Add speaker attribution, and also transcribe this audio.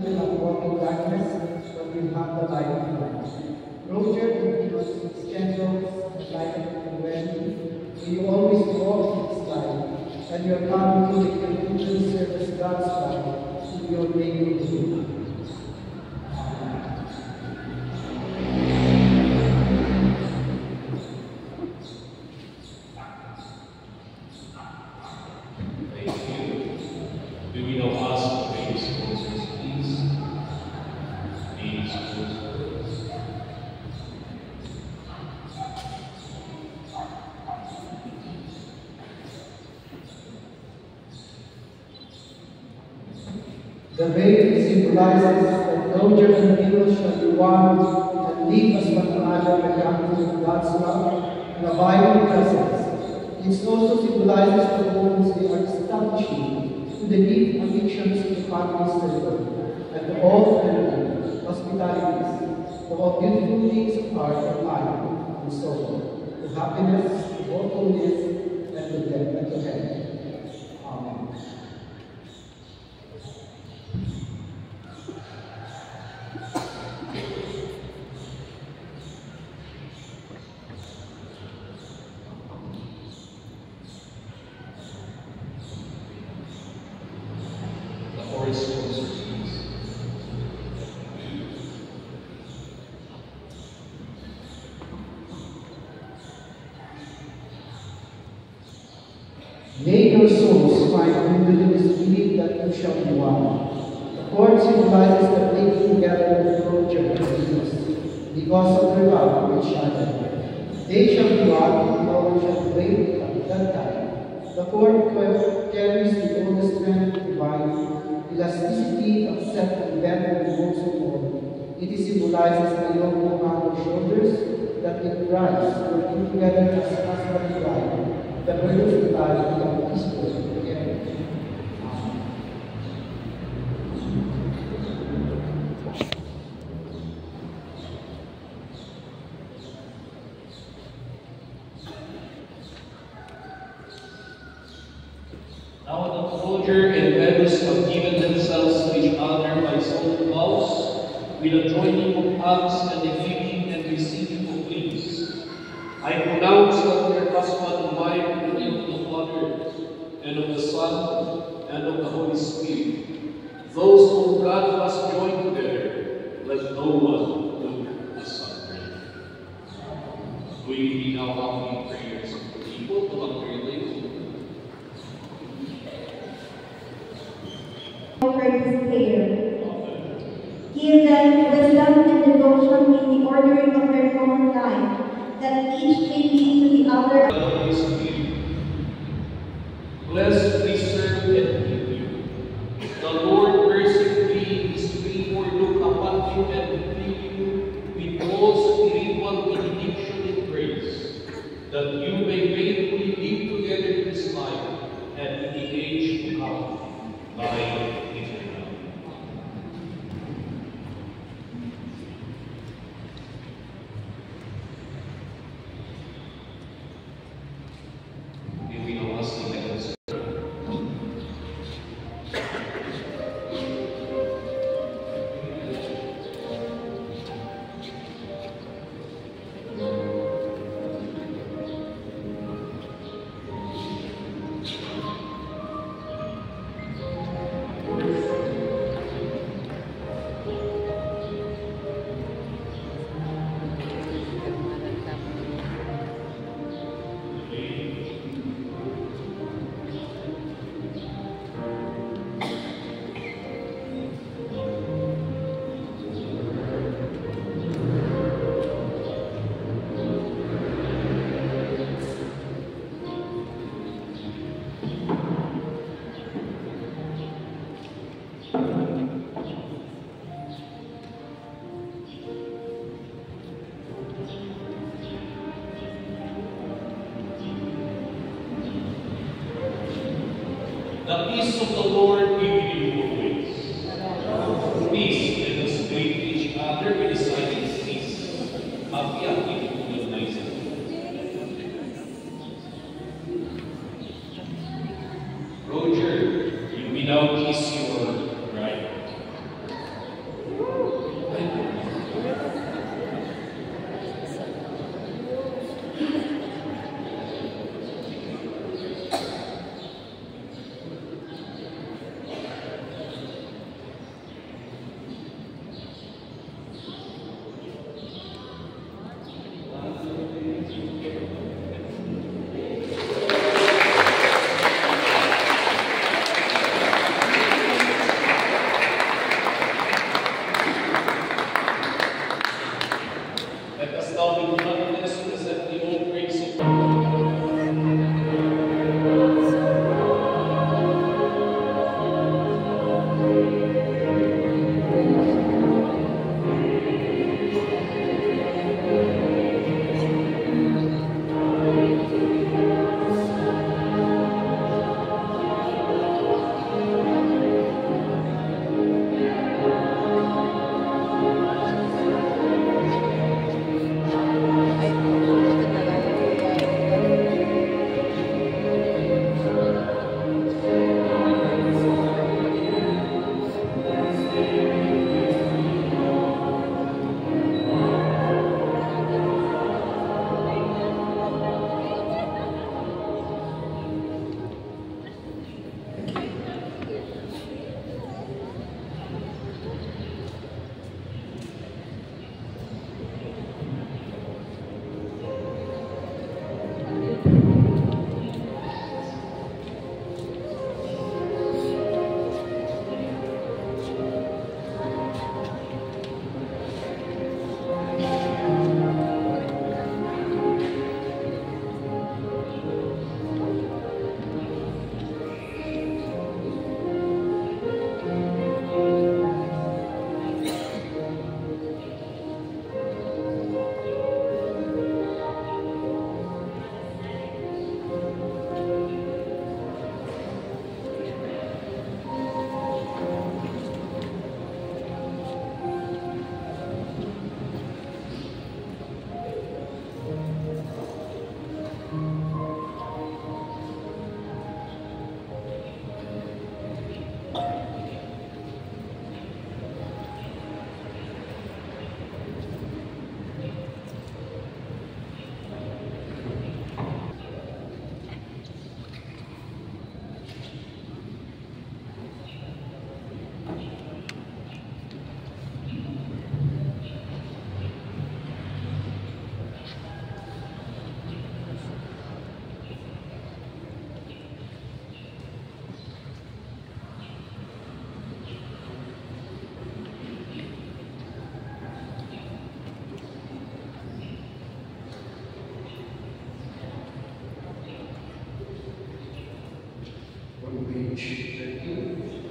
Speaker 1: will not walk in darkness, but will have the light of life. Roger and Enos, his generals, light and ready, may you always walk in his light, and your family will continue to serve as God's light in your neighborhood. The veil symbolizes that no German people shall be one and live as one another in the country of God's love and abiding presence. It also symbolizes the bonds they are establishing to the deep addictions of the family circle and to all friendly hospitalities, to all beautiful things of heart and mind and soul, to happiness, to hopefulness, and to death and to heaven. Amen. May your souls find within this belief that you shall be one. The cord symbolizes the bringing together of the Roger and Jesus because of their love for each other. They shall be one, and no one shall wait at that time. The cord carries the oldest strength of divine elasticity of set and bend and moves of all. It symbolizes the yoke on our shoulders that in Christ working together as husband and wife. The burdens of life become peaceful again.
Speaker 2: Now the soldier and rebels have given themselves to each other by solemn vows, with a joining of hands and the giving and receiving of wings. I pronounce that their husband and wife in the name of the Father, and of the Son, and of the Holy Spirit. Those whom God has joined together, let no one look asunder. We now have the prayers of the people to appear.
Speaker 3: Give them wisdom and devotion in the ordering of their common life, that each may lead to the other.
Speaker 2: Bless, preserve, and keep you. The Lord mercifully His favor look upon you and fill you with all spiritual benediction and grace, that you may faithfully live together in this life and in the age to come. By the peace of the Lord be with you always. Peace, let us greet each other with a silent peace. Happy good night. Roger, you may now kiss your bride.
Speaker 1: Bishop 13.